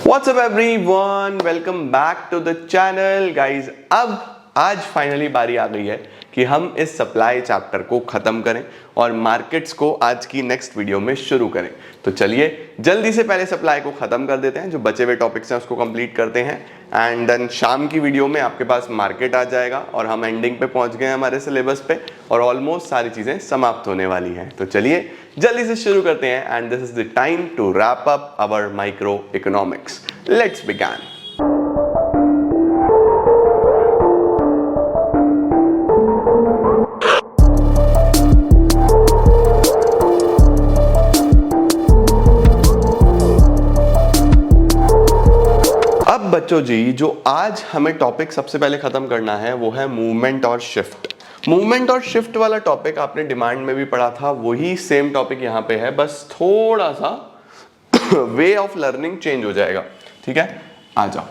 What's up everyone? Welcome back to the channel guys। अब आज finally बारी आ गई है कि हम इस सप्लाई चैप्टर को खत्म करें और मार्केट्स को आज की नेक्स्ट वीडियो में शुरू करें। तो चलिए जल्दी से पहले सप्लाई को खत्म कर देते हैं, जो बचे हुए टॉपिक्स हैं उसको कंप्लीट करते हैं एंड देन शाम की वीडियो में आपके पास मार्केट आ जाएगा और हम एंडिंग पे पहुंच गए हमारे सिलेबस पे और ऑलमोस्ट सारी चीजें समाप्त होने वाली हैं। तो चलिए जल्दी से शुरू करते हैं and this is the time to wrap up our microeconomics. Let's begin. अब बच्चों जी, जो आज हमें टॉपिक सबसे पहले खत्म करना है वो है मूवमेंट और शिफ्ट। मूवमेंट और शिफ्ट वाला टॉपिक आपने डिमांड में भी पढ़ा था, वही सेम टॉपिक यहाँ पे है, बस थोड़ा सा वे ऑफ लर्निंग चेंज हो जाएगा। ठीक है, आ जाओ।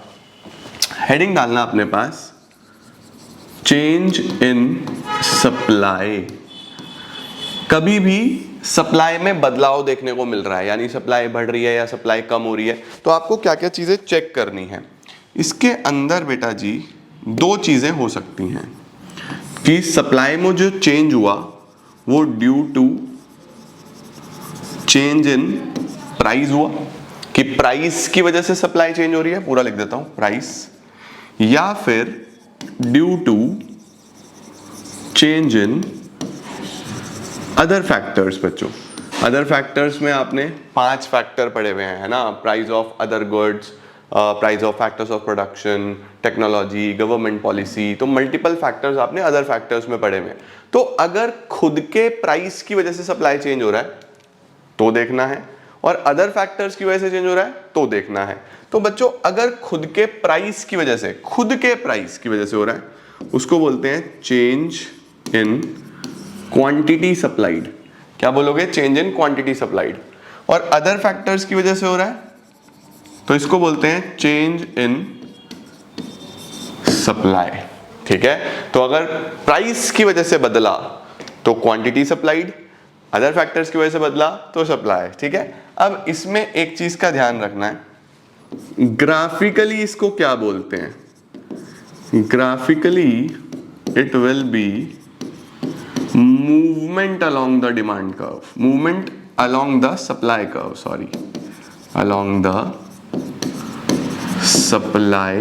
हेडिंग डालना अपने पास, चेंज इन सप्लाई। कभी भी सप्लाई में बदलाव देखने को मिल रहा है, यानी सप्लाई बढ़ रही है या सप्लाई कम हो रही है, तो आपको क्या क्या चीजें चेक करनी है। इसके अंदर बेटा जी दो चीजें हो सकती हैं कि सप्लाई में जो चेंज हुआ वो due to change in price हुआ, कि प्राइस की वजह से सप्लाई चेंज हो रही है, पूरा लिख देता हूं प्राइस, या फिर due to change in other factors. बच्चों अदर फैक्टर्स में आपने 5 फैक्टर पढ़े हुए हैं, है ना, price of other goods, price of factors of production, technology, government policy, तो मल्टीपल फैक्टर्स आपने अदर फैक्टर्स में पढ़े हुए हैं। तो अगर खुद के प्राइस की वजह से सप्लाई चेंज हो रहा है तो देखना है, और अदर फैक्टर्स की वजह से चेंज हो रहा है तो देखना है। तो बच्चों अगर खुद के प्राइस की वजह से हो रहा है उसको बोलते हैं चेंज इन क्वांटिटी सप्लाइड। क्या बोलोगे? Change in quantity supplied. और अदर फैक्टर्स की वजह से हो रहा है तो इसको बोलते हैं चेंज इन सप्लाई। ठीक है, तो अगर प्राइस की वजह से बदला तो क्वांटिटी सप्लाइड, अदर फैक्टर्स की वजह से बदला तो सप्लाई। ठीक है, अब इसमें एक चीज का ध्यान रखना है, ग्राफिकली इसको क्या बोलते हैं? Graphically it will be movement along the demand curve, movement along the supply curve, sorry, along the supply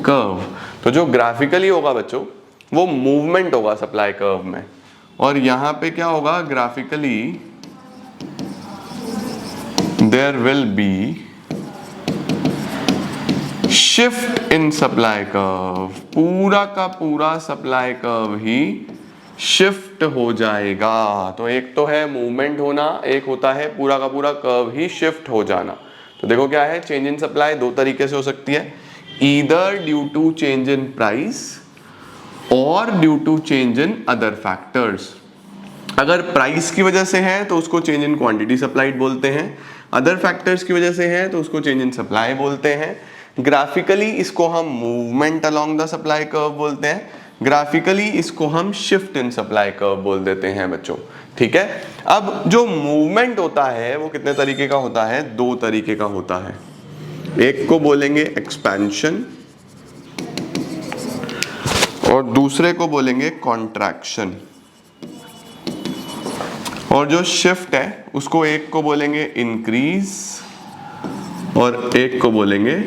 curve। तो जो ग्राफिकली होगा बच्चों वो मूवमेंट होगा सप्लाई कर्व में, और यहां पे क्या होगा? Graphically there will be shift in supply curve. पूरा का पूरा सप्लाई कर्व ही शिफ्ट हो जाएगा। तो एक तो है मूवमेंट होना, एक होता है पूरा का पूरा कर्व ही शिफ्ट हो जाना। तो देखो क्या है, चेंज इन सप्लाई दो तरीके से हो सकती है, either due to change in price और due to change in other factors. अगर प्राइस की वजह से है तो उसको चेंज इन क्वांटिटी सप्लाइड बोलते हैं, अदर फैक्टर्स की वजह से है तो उसको चेंज इन सप्लाई बोलते हैं। ग्राफिकली इसको हम movement along the supply curve बोलते हैं, ग्राफिकली इसको हम शिफ्ट इन सप्लाई कर्व बोल देते हैं बच्चों। ठीक है, अब जो मूवमेंट होता है वो कितने तरीके का होता है? 2 तरीके का होता है। एक को बोलेंगे एक्सपेंशन और दूसरे को बोलेंगे कॉन्ट्रैक्शन। और जो शिफ्ट है उसको एक को बोलेंगे इंक्रीज और एक को बोलेंगे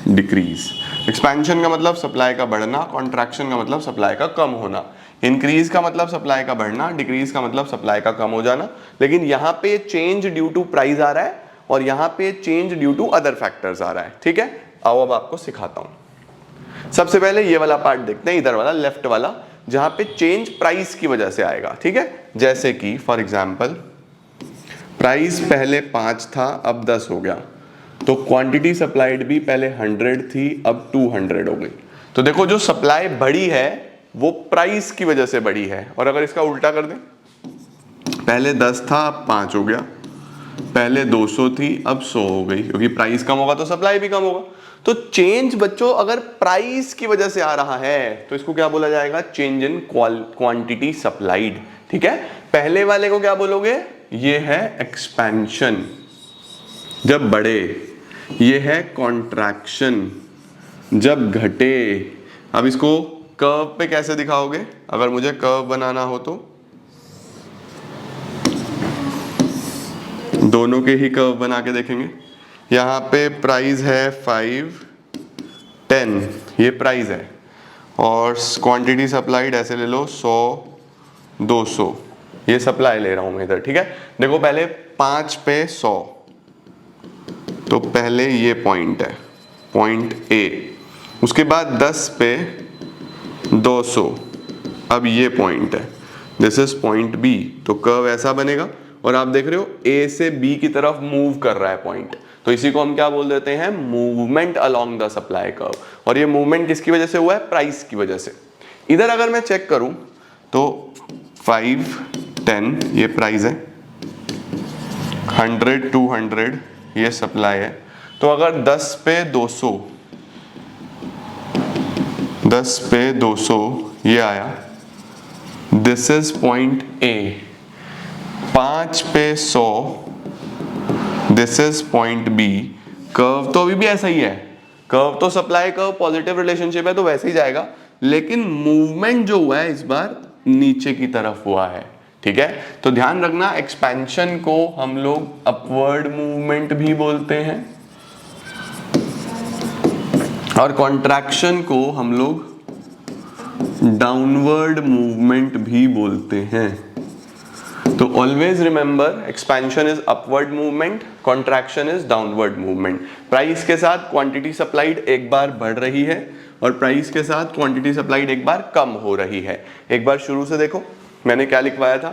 डिक्रीज। एक्सपेंशन का मतलब सप्लाई का बढ़ना, कॉन्ट्रैक्शन का मतलब सप्लाई का कम होना, इंक्रीज का मतलब सप्लाई का बढ़ना, डिक्रीज का मतलब सप्लाई का कम हो जाना। लेकिन यहाँ पे चेंज ड्यू टू प्राइस आ रहा है और यहाँ पे change due to other factors आ रहा है। ठीक है, आओ अब आपको सिखाता हूँ। सबसे पहले ये वाला पार्ट देखते हैं, इधर वाला लेफ्ट वाला, जहां पे चेंज प्राइस की वजह से आएगा। ठीक है, जैसे कि फॉर एग्जाम्पल प्राइस पहले 5 था अब 10 हो गया, तो क्वांटिटी सप्लाइड भी पहले 100 थी अब 200 हो गई। तो देखो जो सप्लाई बढ़ी है वो प्राइस की वजह से बढ़ी है। और अगर इसका उल्टा कर दें, पहले 10 था अब 5 हो गया, पहले 200 थी अब 100 हो गई, क्योंकि प्राइस कम होगा तो सप्लाई भी कम होगा। तो चेंज बच्चों अगर प्राइस की वजह से आ रहा है तो इसको क्या बोला जाएगा? Change in quantity supplied. ठीक है, पहले वाले को क्या बोलोगे? ये है एक्सपेंशन, जब बढ़े। ये है कॉन्ट्रैक्शन जब घटे। अब इसको कर्व पे कैसे दिखाओगे? अगर मुझे कर्व बनाना हो तो दोनों के ही कर्व बना के देखेंगे। यहाँ पे प्राइस है 5, 10, ये प्राइस है, और क्वांटिटी सप्लाइड ऐसे ले लो 100, 200, ये सप्लाई ले रहा हूँ मैं इधर, ठीक है। देखो पहले 5 पे 100, तो पहले ये पॉइंट है, पॉइंट ए। उसके बाद 10 पे 200, अब ये पॉइंट है, दिस इज पॉइंट बी। तो कर्व ऐसा बनेगा, और आप देख रहे हो ए से बी की तरफ मूव कर रहा है पॉइंट, तो इसी को हम क्या बोल देते हैं? Movement along the supply curve. और ये मूवमेंट किसकी वजह से हुआ है? प्राइस की वजह से। इधर अगर मैं चेक करूं तो 5, 10 ये प्राइस है, 100, 200 ये सप्लाई है। तो अगर 10 पे 200, 10 पे 200 ये आया, दिस इज पॉइंट ए। 5 पे 100, this is point B. Curve तो अभी भी ऐसा ही है, कर्व तो सप्लाई कर्व पॉजिटिव रिलेशनशिप है तो वैसे ही जाएगा, लेकिन मूवमेंट जो हुआ है इस बार नीचे की तरफ हुआ है, ठीक है। तो ध्यान रखना, एक्सपेंशन को हम लोग अपवर्ड मूवमेंट भी बोलते हैं और कॉन्ट्रैक्शन को हम लोग डाउनवर्ड मूवमेंट भी बोलते हैं। तो always remember, expansion is upward movement, contraction is downward movement. Price के साथ क्वांटिटी सप्लाइड एक बार बढ़ रही है और प्राइस के साथ क्वांटिटी सप्लाइड एक बार कम हो रही है। एक बार शुरू से देखो, मैंने क्या लिखवाया था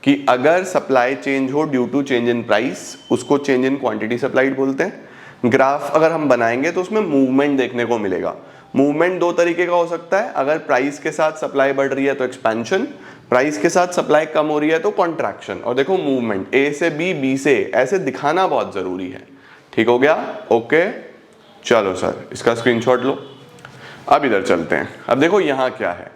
कि अगर सप्लाई चेंज हो due to change in price, उसको चेंज इन क्वांटिटी सप्लाइड बोलते हैं। ग्राफ अगर हम बनाएंगे तो उसमें मूवमेंट देखने को मिलेगा। मूवमेंट दो तरीके का हो सकता है, अगर प्राइस के साथ सप्लाई बढ़ रही है तो एक्सपेंशन, प्राइस के साथ सप्लाई कम हो रही है तो कॉन्ट्रैक्शन। और देखो मूवमेंट ए से बी, बी से ऐसे दिखाना बहुत जरूरी है, ठीक हो गया? ओके चलो सर, इसका स्क्रीनशॉट लो। अब इधर चलते हैं। अब देखो यहाँ क्या है,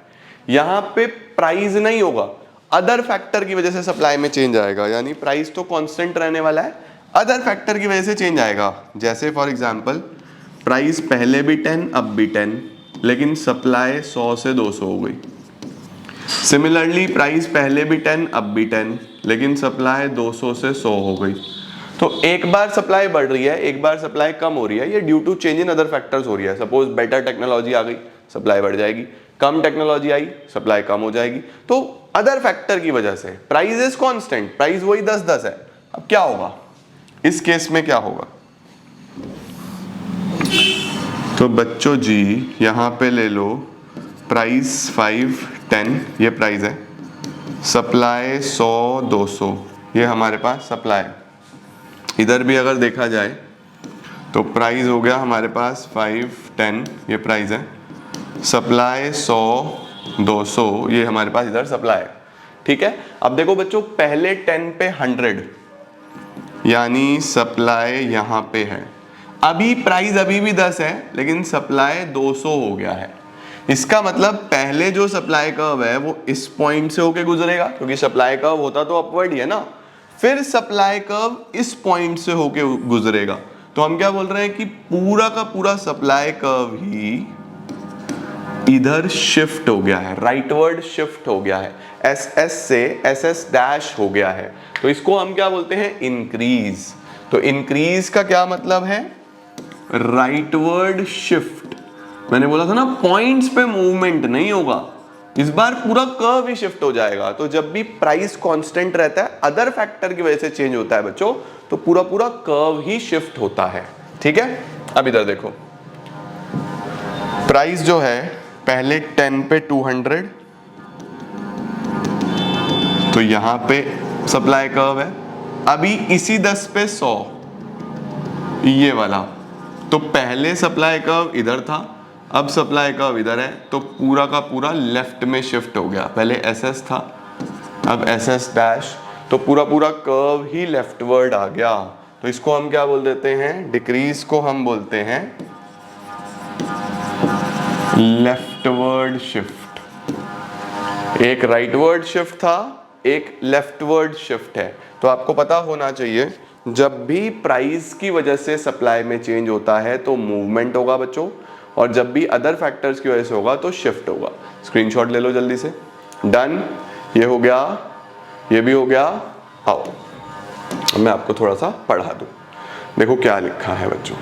यहाँ पे प्राइस नहीं होगा, अदर फैक्टर की वजह से सप्लाई में चेंज आएगा, यानी प्राइस तो कांस्टेंट रहने वाला है, अदर फैक्टर की वजह से चेंज आएगा। जैसे फॉर एग्जांपल प्राइस पहले भी 10 अब भी 10, लेकिन सप्लाई 100 से 200 हो गई। सिमिलरली प्राइस पहले भी 10 अब भी 10, लेकिन सप्लाई 200 से 100 हो गई। तो एक बार सप्लाई बढ़ रही है, एक बार सप्लाई कम हो रही है, ये due to change in other factors हो रही है। सपोज बेटर टेक्नोलॉजी आ गई, सप्लाई बढ़ जाएगी, कम टेक्नोलॉजी आई, सप्लाई कम हो जाएगी। तो अदर फैक्टर की वजह से प्राइस इज कांस्टेंट, प्राइस वही 10-10 है। अब क्या होगा इस केस में, क्या होगा? तो बच्चों जी यहां पे ले लो, प्राइस 5, 10 ये प्राइस है, सप्लाई 100, 200 ये हमारे पास सप्लाई। इधर भी अगर देखा जाए तो प्राइस हो गया हमारे पास 5, 10 ये प्राइस है, सप्लाई 100, 200 ये हमारे पास इधर सप्लाई, ठीक है। अब देखो बच्चों, पहले 10 पे 100 यानी सप्लाई यहां पे है, अभी प्राइस अभी भी 10 है लेकिन सप्लाई 200 हो गया है। इसका मतलब पहले जो सप्लाई कर्व है वो इस पॉइंट से होके गुजरेगा, क्योंकि सप्लाई कर्व होता तो अपवर्ड ही है ना। फिर सप्लाई कर्व इस पॉइंट से होके गुजरेगा, तो हम क्या बोल रहे हैं कि पूरा का पूरा सप्लाई कर्व ही इधर शिफ्ट हो गया है, राइटवर्ड शिफ्ट हो गया है, SS से SS डैश हो गया है। तो इसको हम क्या बोलते हैं? इंक्रीज। तो इंक्रीज का क्या मतलब है? Rightward shift. मैंने बोला था ना, पॉइंट्स पे मूवमेंट नहीं होगा, इस बार पूरा कर्व ही शिफ्ट हो जाएगा। तो जब भी प्राइस कांस्टेंट रहता है, अदर फैक्टर की वजह से चेंज होता है बच्चों, तो पूरा पूरा कर्व ही शिफ्ट होता है, ठीक है। अब इधर देखो, प्राइस जो है पहले 10 पे 200, तो यहां पे सप्लाई कर्व है, अभी इसी 10 पे 100 ये वाला, तो पहले सप्लाई कर्व इधर था, अब सप्लाई कर्व इधर है, तो पूरा का पूरा लेफ्ट में शिफ्ट हो गया। पहले SS था, अब SS डैश, तो पूरा पूरा कर्व ही लेफ्टवर्ड आ गया। तो इसको हम क्या बोल देते हैं? डिक्रीज को हम बोलते हैं लेफ्टवर्ड शिफ्ट। एक राइटवर्ड शिफ्ट था, एक लेफ्टवर्ड शिफ्ट है। तो आपको पता होना चाहिए जब भी प्राइस की वजह से सप्लाई में चेंज होता है तो मूवमेंट होगा बच्चों, और जब भी अदर फैक्टर्स की वजह से होगा तो शिफ्ट होगा। स्क्रीनशॉट ले लो जल्दी से। डन, ये हो गया, ये भी हो गया। आओ मैं आपको थोड़ा सा पढ़ा दूं। देखो क्या लिखा है बच्चों,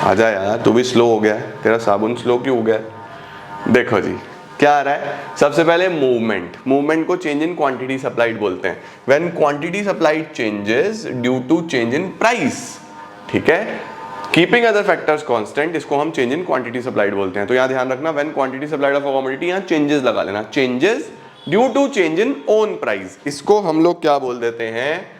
आजा यार, तू भी स्लो हो गया है, तेरा साबुन स्लो क्यों हो गया है। देखो जी क्या आ रहा है, सबसे पहले मूवमेंट। मूवमेंट को चेंज इन क्वांटिटी सप्लाइड बोलते हैं। When quantity supplied changes due to change in price, ठीक है, कीपिंग अदर फैक्टर्स कांस्टेंट, इसको हम चेंज इन क्वांटिटी सप्लाइड बोलते हैं। तो यहाँ ध्यान रखना, when quantity supplied of a commodity, यहाँ चेंजेस लगा लेना, changes due to change in own price, इसको हम लोग क्या बोल देते हैं,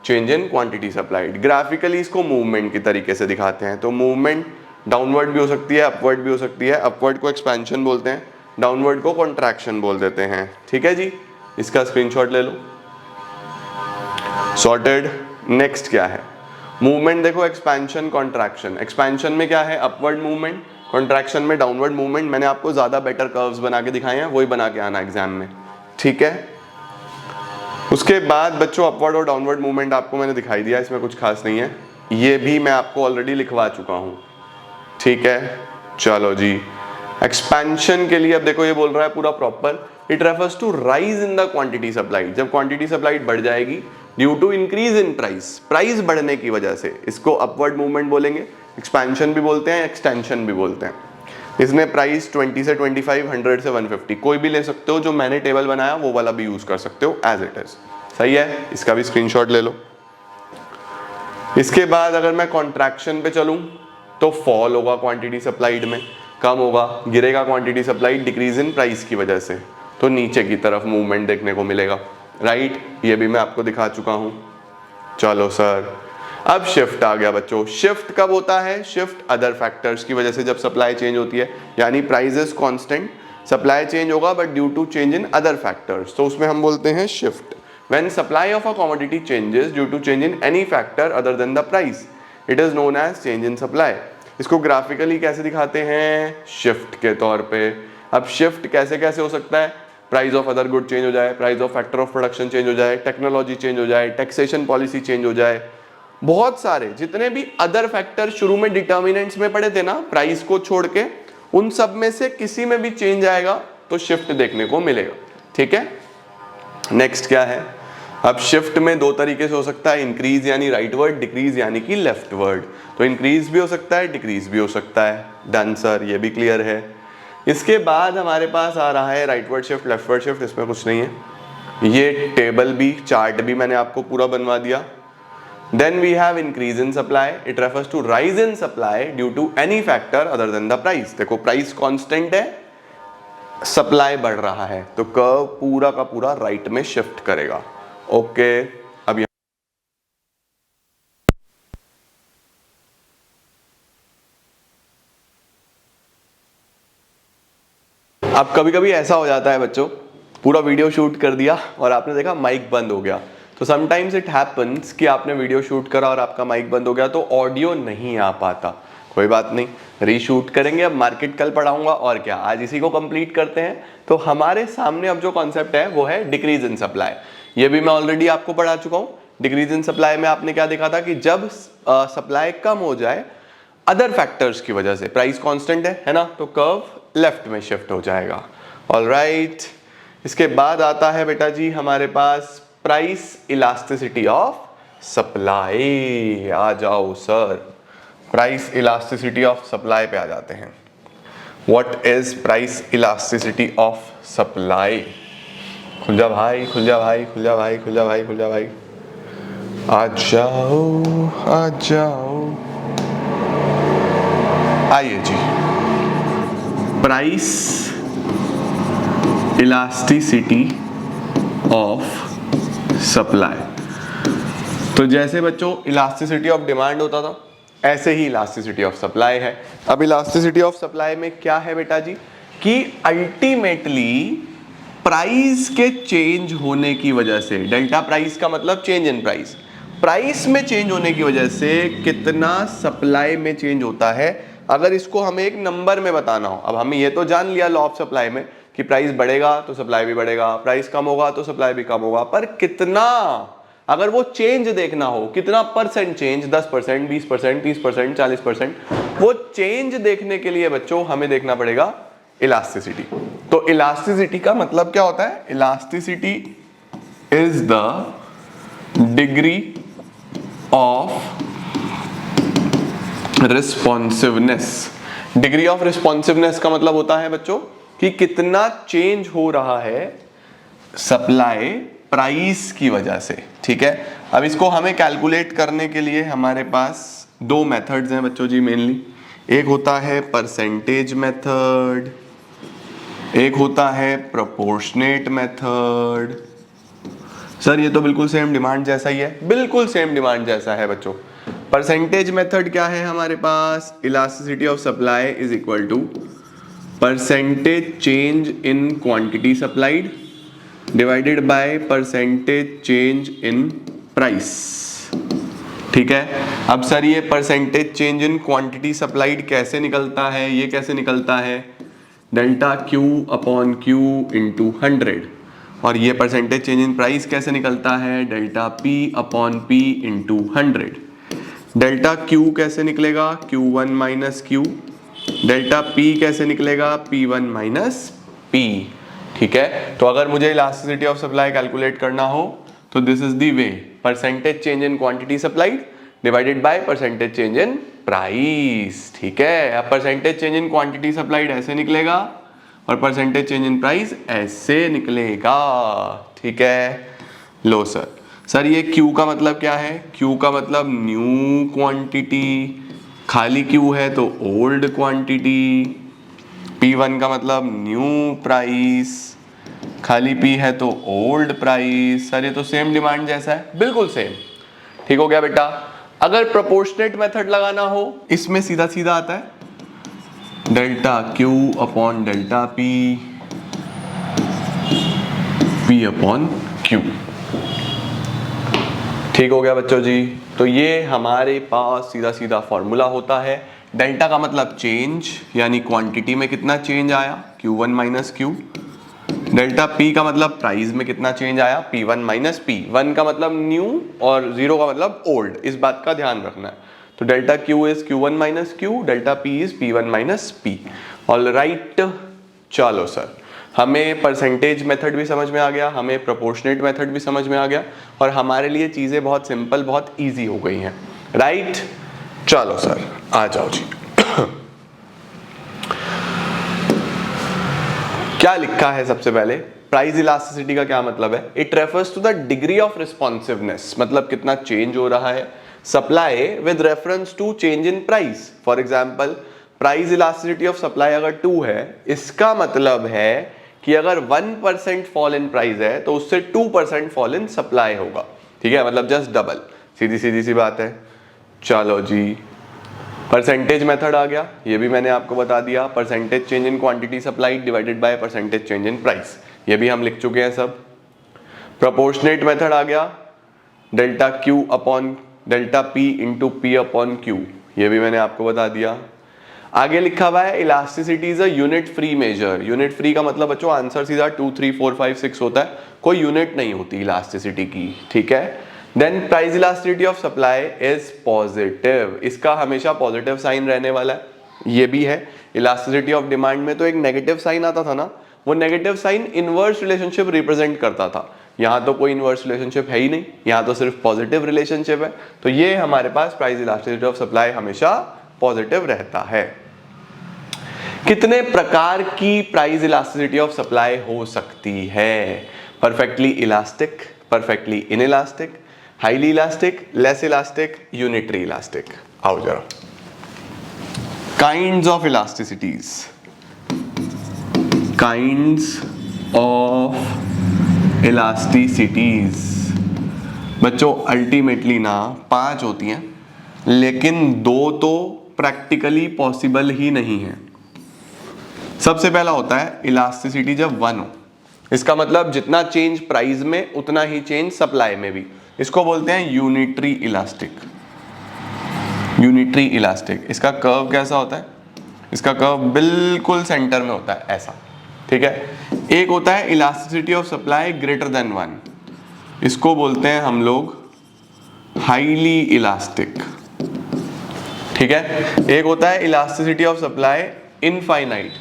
change in quantity supplied. Graphically इसको मूवमेंट की तरीके से दिखाते हैं। तो मूवमेंट डाउनवर्ड भी हो सकती है, अपवर्ड भी हो सकती है। अपवर्ड को एक्सपेंशन बोलते हैं, डाउनवर्ड को कॉन्ट्रैक्शन बोल देते हैं। ठीक है जी, इसका स्क्रीनशॉट ले लो। सॉर्टेड। नेक्स्ट क्या है, मूवमेंट देखो, एक्सपेंशन कॉन्ट्रैक्शन। एक्सपेंशन में क्या है, अपवर्ड मूवमेंट, कॉन्ट्रैक्शन में डाउनवर्ड मूवमेंट। मैंने आपको ज्यादा बेटर कर्व्स बना के दिखाए हैं, वही बना के आना एग्जाम में, ठीक है। उसके बाद बच्चों अपवर्ड और डाउनवर्ड मूवमेंट आपको मैंने दिखाई दिया, इसमें कुछ खास नहीं है, ये भी मैं आपको ऑलरेडी लिखवा चुका हूं, ठीक है। चलो जी, एक्सपेंशन के लिए अब देखो ये बोल रहा है पूरा proper, it refers to rise in the quantity supplied. जब क्वांटिटी सप्लाइड बढ़ जाएगी due to increase in price, price बढ़ने की वजह से, इसको अपवर्ड मूवमेंट बोलेंगे। एक्सपेंशन भी बोलते हैं, एक्सटेंशन भी बोलते हैं। इसने प्राइस 20 से 25, 100 से 150 कोई भी ले सकते हो, जो मैंने टेबल बनाया वो वाला भी यूज कर सकते हो एज इट इज, सही है। इसका भी स्क्रीनशॉट ले लो। इसके बाद अगर मैं कॉन्ट्रैक्शन पे चलूं तो फॉल होगा क्वांटिटी सप्लाइड में, कम होगा, गिरेगा quantity supplied decrease in price की वजह से, तो नीचे की तरफ मूवमेंट देखने को मिलेगा, राइट। ये भी मैं आपको दिखा चुका हूं। चलो सर, अब शिफ्ट आ गया बच्चों। शिफ्ट कब होता है, शिफ्ट अदर फैक्टर्स की वजह से, जब सप्लाई चेंज होती है, यानी price is constant, supply change होगा but due to change in other factors, तो उसमें हम बोलते हैं shift. When supply of a commodity changes due to change in any factor other than the price, it is known as change in supply. इसको graphically कैसे दिखाते हैं, shift के तौर पे। अब शिफ्ट कैसे कैसे हो सकता है, price of other good change हो जाए, price of factor of production change हो जाए, टेक्नोलॉजी चेंज हो जाए, टैक्सेशन पॉलिसी चेंज हो जाए, बहुत सारे जितने भी अदर फैक्टर शुरू में डिटर्मिनेंट्स में पड़े थे ना, प्राइस को छोड़ के, उन सब में से किसी में भी चेंज आएगा तो शिफ्ट देखने को मिलेगा, ठीक है। नेक्स्ट क्या है, अब शिफ्ट में दो तरीके से हो सकता है, इंक्रीज यानी राइटवर्ड, डिक्रीज यानी कि लेफ्टवर्ड। तो इंक्रीज भी हो सकता है, डिक्रीज भी हो सकता है। डन सर, ये भी क्लियर है। इसके बाद हमारे पास आ रहा है राइटवर्ड शिफ्ट, लेफ्टवर्ड शिफ्ट, इसमें कुछ नहीं है। ये टेबल भी, चार्ट भी मैंने आपको पूरा बनवा दिया। Then we have increase in supply. It refers to rise in supply due to any factor other than the price. देखो प्राइस कांस्टेंट है, सप्लाई बढ़ रहा है, तो कर्व पूरा का पूरा राइट में शिफ्ट करेगा। ओके, अब अब कभी कभी ऐसा हो जाता है बच्चों, पूरा वीडियो शूट कर दिया और आपने देखा माइक बंद हो गया। तो समटाइम्स इट हैपन्स कि आपने वीडियो शूट करा और आपका माइक बंद हो गया तो ऑडियो नहीं आ पाता। कोई बात नहीं, रीशूट करेंगे। अब मार्केट कल पढ़ाऊंगा और क्या, आज इसी को कंप्लीट करते हैं। तो हमारे सामने अब जो कॉन्सेप्ट है वो है डिक्रीज इन सप्लाई। ये भी मैं ऑलरेडी आपको पढ़ा चुका हूँ। डिक्रीज इन सप्लाई में आपने क्या देखा था कि जब सप्लाई कम हो जाए अदर फैक्टर्स की वजह से, प्राइस कांस्टेंट है ना, तो कर्व लेफ्ट में शिफ्ट हो जाएगा। ऑलराइट, इसके बाद आता है बेटा जी हमारे पास प्राइस इलास्टिसिटी ऑफ सप्लाई। आ जाओ sir, price elasticity of supply पे आ जाते हैं। What is price elasticity of supply? खुल जा भाई, खुल जा भाई, खुल जा भाई, खुल जा भाई, खुल जा भाई, आ जाओ, आ जाओ। आइए जी, प्राइस इलास्टिसिटी ऑफ सप्लाई। तो जैसे बच्चों इलास्टिसिटी ऑफ डिमांड होता था, ऐसे ही इलास्टिसिटी ऑफ सप्लाई है। अब इलास्टिसिटी ऑफ सप्लाई में क्या है बेटा जी कि अल्टीमेटली प्राइस के चेंज होने की वजह से, डेल्टा प्राइस का मतलब चेंज इन प्राइस, प्राइस में चेंज होने की वजह से कितना सप्लाई में चेंज होता है, अगर इसको हमें एक नंबर में बताना हो। अब हमें ये तो जान लिया लॉ ऑफ सप्लाई में कि प्राइस बढ़ेगा तो सप्लाई भी बढ़ेगा, प्राइस कम होगा तो सप्लाई भी कम होगा, पर कितना, अगर वो चेंज देखना हो, कितना परसेंट चेंज, 10%, 20%, 30%, 40%, वो चेंज देखने के लिए बच्चों हमें देखना पड़ेगा इलास्टिसिटी। तो इलास्टिसिटी का मतलब क्या होता है? Elasticity is the degree of responsiveness. Degree of responsiveness का मतलब होता है बच्चों कि कितना चेंज हो रहा है सप्लाई प्राइस की वजह से। ठीक है, अब इसको हमें कैलकुलेट करने के लिए हमारे पास दो मेथड्स हैं बच्चों जी मेनली। एक होता है परसेंटेज मेथड, एक होता है प्रोपोर्शनेट मेथड। सर ये तो बिल्कुल सेम डिमांड जैसा ही है, बिल्कुल सेम डिमांड जैसा है बच्चों। परसेंटेज मेथड क्या है हमारे पास? Elasticity of supply is equal to percentage change in quantity supplied divided by percentage change in price. ठीक है, अब सर ये percentage change in quantity supplied कैसे निकलता है? ये कैसे निकलता है? Delta Q upon Q into 100। और ये परसेंटेज चेंज इन प्राइस कैसे निकलता है? Delta P upon P into 100। Delta Q कैसे निकलेगा? Q1 minus Q. Delta P कैसे निकलेगा? P1 minus P. ठीक है, तो अगर मुझे इलास्टिसिटी ऑफ सप्लाई कैलकुलेट करना हो तो this is the way, percentage change in quantity supplied divided by percentage change in price. ठीक है, अब percentage change in quantity supplied ऐसे निकलेगा और परसेंटेज चेंज इन प्राइस ऐसे निकलेगा। ठीक है, लो सर ये Q का मतलब क्या है? Q का मतलब न्यू क्वांटिटी, खाली Q है तो ओल्ड क्वांटिटी। P1 का मतलब न्यू प्राइस, खाली P है तो ओल्ड प्राइस। सर ये तो सेम डिमांड जैसा है, बिल्कुल सेम। ठीक हो गया बेटा। अगर प्रोपोर्शनेट मेथड लगाना हो, इसमें सीधा सीधा आता है delta Q upon delta P, P upon Q। ठीक हो गया बच्चों जी। तो ये हमारे पास सीधा सीधा फॉर्मूला होता है। डेल्टा का मतलब चेंज, यानी क्वांटिटी में कितना चेंज आया, Q1 minus Q। Delta P का मतलब प्राइस में कितना चेंज आया, P1 माइनस P। 1 का मतलब न्यू और 0 का मतलब ओल्ड, इस बात का ध्यान रखना है। तो delta Q is Q1 minus Q, delta P is P1 minus P। Alright, चलो सर हमें परसेंटेज मेथड भी समझ में आ गया, हमें प्रोपोर्शनेट मेथड भी समझ में आ गया और हमारे लिए चीज़ें बहुत सिंपल, बहुत इजी हो गई हैं। राइट, चलो सर आ जाओ जी। क्या लिखा है सबसे पहले? प्राइस इलास्टिसिटी का क्या मतलब है? It refers to the degree of responsiveness, मतलब कितना चेंज हो रहा है supply with reference to change in price. For example, price elasticity of supply अगर 2 है, इसका मतलब है कि अगर 1% फॉल इन प्राइस है तो उससे 2% फॉल इन सप्लाई होगा। ठीक है, मतलब जस्ट डबल, सीधी सीधी सी बात है। चलो जी, परसेंटेज मेथड आ गया, ये भी मैंने आपको बता दिया। Percentage change in quantity supplied divided by percentage change in price, ये भी हम लिख चुके हैं सब। प्रोपोर्शनेट मेथड आ गया, delta Q upon delta P into P upon Q, ये भी मैंने आपको बता दिया। आगे लिखा हुआ है elasticity is a unit free measure. Unit free का मतलब बच्चों आंसर सीधा 2, 3, 4, 5, 6 होता है, कोई यूनिट नहीं होती इलास्टिसिटी की। ठीक है, then price elasticity of supply is positive, इसका हमेशा पॉजिटिव साइन रहने वाला है। ये भी है, इलास्टिसिटी ऑफ डिमांड में तो एक नेगेटिव साइन आता था ना, वो negative sine inverse relationship represent करता था। यहाँ तो कोई इनवर्स रिलेशनशिप है ही नहीं, यहाँ तो सिर्फ पॉजिटिव रिलेशनशिप है। तो ये हमारे पास प्राइस इलास्टिसिटी ऑफ सप्लाई हमेशा पॉजिटिव रहता है। कितने प्रकार की प्राइस इलास्टिसिटी ऑफ सप्लाई हो सकती है? Perfectly elastic, perfectly inelastic, highly elastic, less elastic, unitary elastic. आओ जरा, काइंड्स ऑफ इलास्टिसिटीज। काइंड्स ऑफ इलास्टिसिटीज बच्चों अल्टीमेटली ना 5 होती हैं, लेकिन 2 तो प्रैक्टिकली पॉसिबल ही नहीं है। सबसे पहला होता है इलास्टिसिटी जब 1 हो, इसका मतलब जितना चेंज प्राइस में उतना ही चेंज सप्लाई में भी, इसको बोलते हैं यूनिटरी इलास्टिक। यूनिटरी इलास्टिक, इसका कर्व कैसा होता है? इसका कर्व बिल्कुल सेंटर में होता है, ऐसा। ठीक है, एक होता है elasticity of supply greater than 1, इसको बोलते हैं हम लोग हाईली इलास्टिक। ठीक है, एक होता है इलास्टिसिटी ऑफ सप्लाई इनफाइनाइट,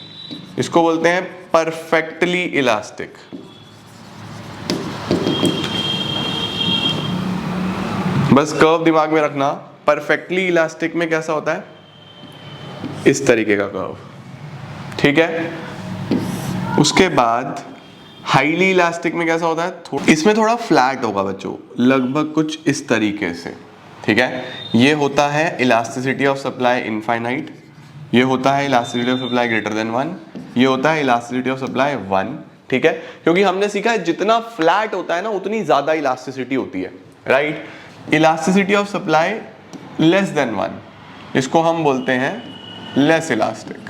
इसको बोलते हैं परफेक्टली इलास्टिक। बस कर्व दिमाग में रखना, परफेक्टली इलास्टिक में कैसा होता है, इस तरीके का कर्व। ठीक है, उसके बाद हाईली इलास्टिक में कैसा होता है, इसमें थोड़ा फ्लैट होगा बच्चों, लगभग कुछ इस तरीके से। ठीक है, ये होता है इलास्टिसिटी ऑफ सप्लाई इनफाइनाइट, ये होता है elasticity of supply greater than 1, ये होता है इलास्टिसिटी ऑफ सप्लाई 1। ठीक है, क्योंकि हमने सीखा है जितना फ्लैट होता है ना उतनी ज्यादा इलास्टिसिटी होती है, right. Elasticity of supply less than 1, इसको हम बोलते हैं लेस इलास्टिक।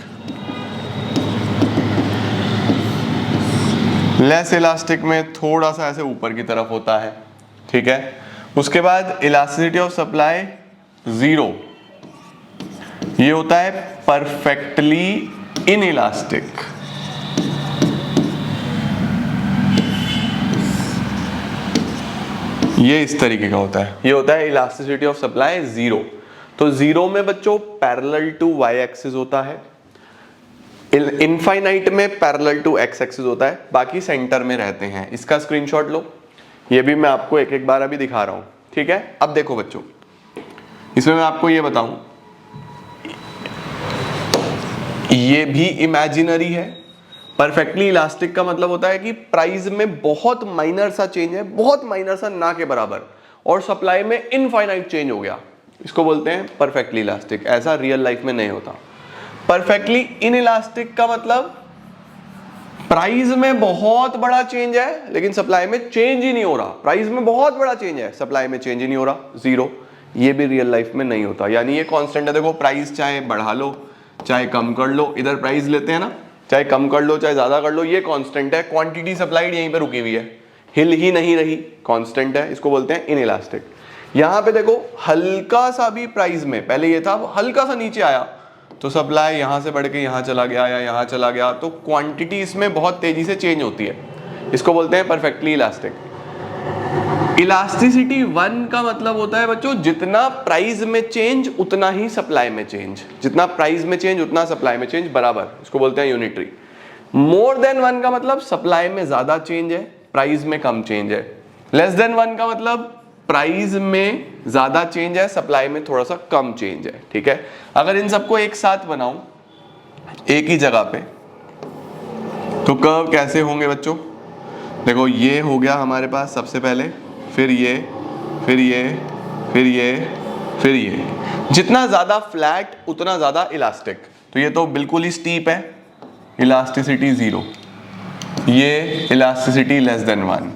लेस इलास्टिक में थोड़ा सा ऐसे ऊपर की तरफ होता है। ठीक है, उसके बाद इलास्टिसिटी ऑफ सप्लाई 0, ये होता है परफेक्टली इनइलास्टिक। ये इस तरीके का होता है, ये होता है इलास्टिसिटी ऑफ सप्लाई 0। तो 0 में बच्चों पैरेलल टू वाई एक्सिस होता है, इनफाइनाइट में पैरेलल टू एक्स एक्सिस होता है, बाकी सेंटर में रहते हैं। इसका स्क्रीनशॉट लो, ये भी मैं आपको एक एक बार अभी दिखा रहा हूं। ठीक है, अब देखो बच्चों, इसमें मैं आपको ये बताऊं, ये भी इमेजिनरी है। परफेक्टली इलास्टिक का मतलब होता है कि प्राइस में बहुत माइनर सा चेंज है, बहुत माइनर सा, ना के बराबर, और सप्लाई में इनफाइनाइट चेंज हो गया, इसको बोलते हैं परफेक्टली इलास्टिक। ऐसा रियल लाइफ में नहीं होता। परफेक्टली इनइलास्टिक का मतलब प्राइस में बहुत बड़ा चेंज है लेकिन सप्लाई में चेंज ही नहीं हो रहा। प्राइस में बहुत बड़ा चेंज है, सप्लाई में चेंज ही नहीं हो रहा, 0। ये भी रियल लाइफ में नहीं होता, यानी ये कांस्टेंट है। देखो, प्राइस चाहे बढ़ा लो चाहे कम कर लो, इधर प्राइस लेते हैं ना, चाहे कम कर लो चाहे ज्यादा कर लो, ये कांस्टेंट है। क्वांटिटी सप्लाइड यहीं पे रुकी हुई है, हिल ही नहीं रही, कांस्टेंट है, इसको बोलते हैं इनइलास्टिक। यहां पे देखो, हल्का सा भी प्राइस में, पहले ये था, हल्का सा नीचे आया तो सप्लाई यहां से बढ़ के यहां चला गया या यहां चला गया, तो क्वांटिटी इसमें बहुत तेजी से चेंज होती है, इसको बोलते हैं परफेक्टली इलास्टिक। इलास्टिसिटी 1 का मतलब होता है बच्चों, जितना प्राइस में चेंज उतना ही सप्लाई में चेंज, जितना प्राइस में चेंज उतना सप्लाई में चेंज, बराबर, इसको बोलते हैं यूनिटरी। मोर देन 1 का मतलब सप्लाई में ज्यादा चेंज है, प्राइस में कम चेंज है। लेस देन 1 का मतलब प्राइस में ज्यादा चेंज है, सप्लाई में थोड़ा सा कम चेंज है। ठीक है, अगर इन सबको एक साथ बनाऊं एक ही जगह पे, तो कर्व कैसे होंगे बच्चों, देखो, ये हो गया हमारे पास सबसे पहले, फिर ये, फिर ये, फिर ये, फिर ये। जितना ज्यादा फ्लैट उतना ज्यादा इलास्टिक। तो ये तो बिल्कुल ही स्टीप है, इलास्टिसिटी 0, ये इलास्टिसिटी लेस देन 1,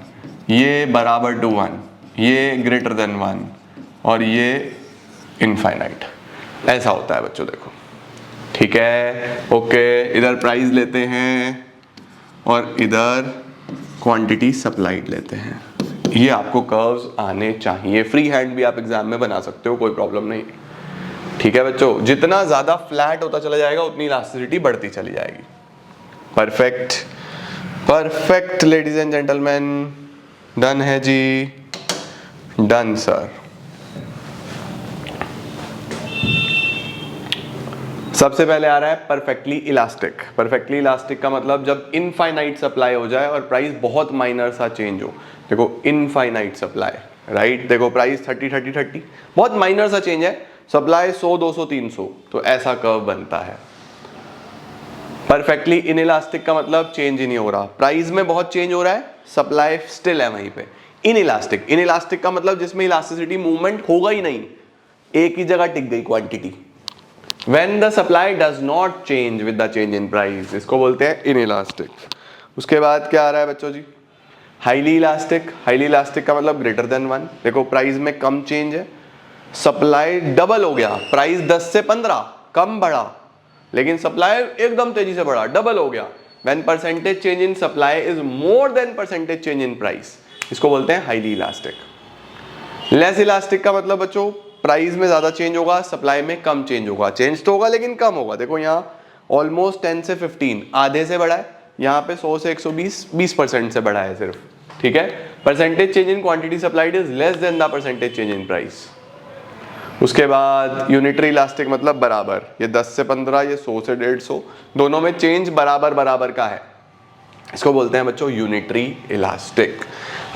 ये बराबर टू 1, ये ग्रेटर देन 1, और ये इनफाइनाइट। ऐसा होता है बच्चों, देखो। ठीक है, ओके, इधर प्राइस लेते हैं और इधर क्वांटिटी सप्लाइड लेते हैं। ये आपको कर्व्स आने चाहिए, फ्री हैंड भी आप एग्जाम में बना सकते हो, कोई प्रॉब्लम नहीं। ठीक है बच्चों, जितना ज्यादा फ्लैट होता चला जाएगा उतनी इलास्टिसिटी बढ़ती चली जाएगी। Perfect, perfect ladies and gentleman, done है जी, डन सर। सबसे पहले आ रहा है परफेक्टली इलास्टिक। परफेक्टली इलास्टिक का मतलब जब इनफाइनाइट सप्लाई हो जाए और प्राइस बहुत माइनर सा चेंज हो। देखो, इनफाइनाइट सप्लाई, राइट, देखो प्राइस 30 30 30, बहुत माइनर सा चेंज है, सप्लाई 100 200 300, तो ऐसा कर्व बनता है। परफेक्टली इनइलास्टिक का मतलब चेंज ही नहीं हो रहा, प्राइस में बहुत चेंज हो रहा है, सप्लाई स्टिल है वहीं पे। इनइलास्टिक, इनइलास्टिक का मतलब जिसमें इलास्टिसिटी मूवमेंट होगा ही नहीं, एक ही जगह टिक गई quantity. When the supply does not change with the change in price, इसको बोलते हैं इनइलास्टिक। उसके बाद क्या आ रहा है बच्चों जी, हाईली इलास्टिक। हाईली इलास्टिक का मतलब ग्रेटर देन 1। देखो, प्राइस में कम चेंज है, सप्लाई डबल हो गया, प्राइस 10 से 15 कम बढ़ा, लेकिन सप्लाई एकदम तेजी से बढ़ा, डबल हो गया। When percentage change in supply is more than percentage change in price, इसको बोलते हैं हाईली इलास्टिक। लेस इलास्टिक का मतलब बच्चों, प्राइस में ज्यादा चेंज होगा, सप्लाई में कम चेंज होगा, चेंज तो होगा लेकिन कम होगा। देखो, यहाँ ऑलमोस्ट 10 से 15, आधे से बढ़ा है, यहाँ पे 100 से 120, 20% से बढ़ा है सिर्फ। ठीक है। Percentage change in quantity supplied is less than the percentage change in price. उसके बाद यूनिटरी इलास्टिक मतलब बराबर, ये 10 से 15, ये 100 से 150, दोनों में चेंज बराबर बराबर का है, इसको बोलते हैं बच्चों यूनिटरी इलास्टिक।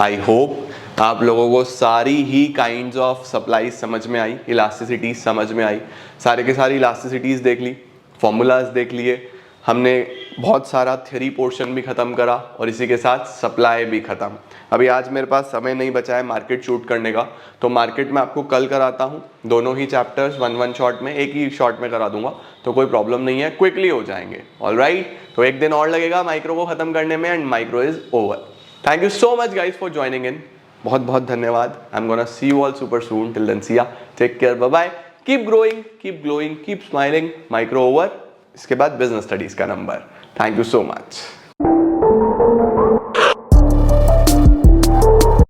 आई होप आप लोगों को सारी ही काइंड्स ऑफ सप्लाई समझ में आई, इलास्टिसिटी समझ में आई, सारे के सारी इलास्टिसिटीज देख ली, फॉर्मूलाज देख लिए, हमने बहुत सारा थ्योरी पोर्शन भी ख़त्म करा और इसी के साथ सप्लाई भी ख़त्म। अभी आज मेरे पास समय नहीं बचा है मार्केट शूट करने का, तो मार्केट में आपको कल कराता हूँ, दोनों ही चैप्टर्स वन शॉट में, एक ही शॉट में करा दूंगा, तो कोई प्रॉब्लम नहीं है, क्विकली हो जाएंगे। ऑलराइट, तो एक दिन और लगेगा माइक्रो को ख़त्म करने में and micro is over. Thank you so much guys for joining in, बहुत बहुत धन्यवाद। I am gonna see you all super soon, till then see ya, take care, bye bye, keep growing, keep glowing, keep smiling. Micro over, इसके बाद business studies का number. Thank you so much.